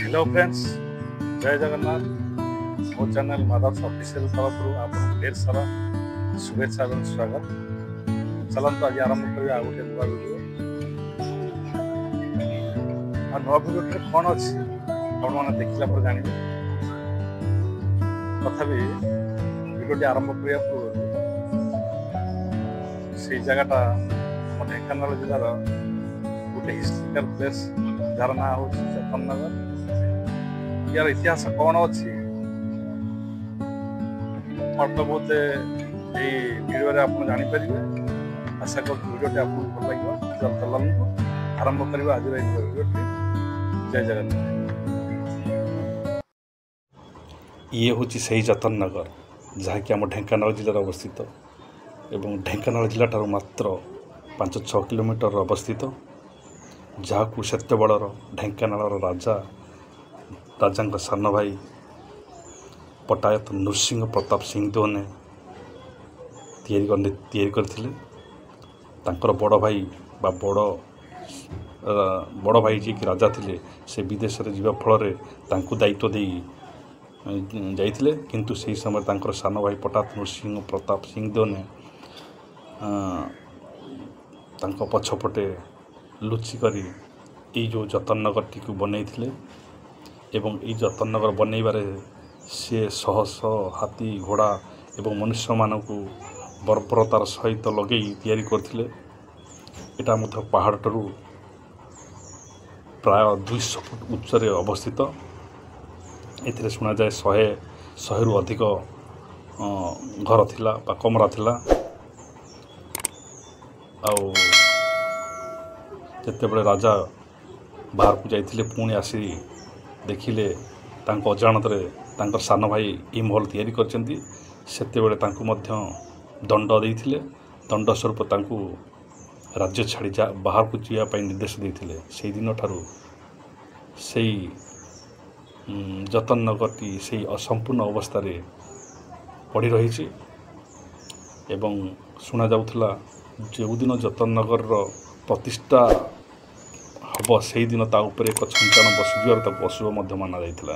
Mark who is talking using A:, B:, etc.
A: Hello friends, जय जगन्नाथ। मो channel Madhav official तरफ आपको ढेर सारा शुभेच्छा और स्वागत। चलते आज आरंभ करिए आ गोटे नुआ भिडियो। नुआ भिडियो कौन अच्छी कौन मैंने देखला पर जानवे। तथापि भिडियोटी आरंभ करने पूर्व से जगहटा ढेंकानाल जिलार गोटे हिस्टोरिकल प्लेस जार ना हूँ जतननगर। यार इतिहास कौन अच्छी अल्प बहुत भिडियो आप जापर। आशा कर भिडियोटी आपको भल लगे। चलते आरंभ करवा आज भिडियोटी। जय जगन्नाथ। ये हूँ से जतननगर जहाँकि आम ढेंकानाल जिलार अवस्थित एवं ढेंकानाल जिला ठारू मात्र 5-6 किलोमीटर अवस्थित, जहाँ सेत बड़र ढेंकानाल राजा सान भाई पटायत नृसिंह प्रताप सिंहदेव ने तैयारी करथिले। तांकर बड़ भाई बा बड़ भाई जी कि राजा थिले से विदेश रे जीवा फल रे तांकु दायित्व दे जाइथिले, किंतु सही समय तांकर सान भाई पटायत नृसिंह प्रताप सिंहदेव ने तांको पछपटे लुचि करी ये जो जतननगर टी बनईथिले एवं ये जतननगर बनईबारे सी शह शह हाथी घोड़ा एवं मनुष्य मानक बर्बरतार सहित लगे तैयारी करथिले। एटा मध्य पहाड़टू प्राय 200 फुट उच्चरे अवस्थित। एथिरे सुना जाए 100 रु अधिक घर थिला बा कमरा थिला। आउ जेतेबेले राजा बाहर को जाइथिले पुणी आसी देखिले तांको अजाणतरे तांकर सान भाई ई महल तैयारी करचंती। सेतेबेले तांको मध्य दंड देइथिले। दंड स्वरूप तांको राज्य छाड़ी बाहर को जिया पाई निर्देश देइथिले। सेही दिन ठारू सेही जतननगरटी सेही असंपूर्ण अवस्था रे पड़ी रही एवं सुना जाउथला जो दिन जतननगर प्रतिष्ठा हम से दिन ता ऊपर एक छंचाण बसीजार ताको अशुभ माना जाइथिला।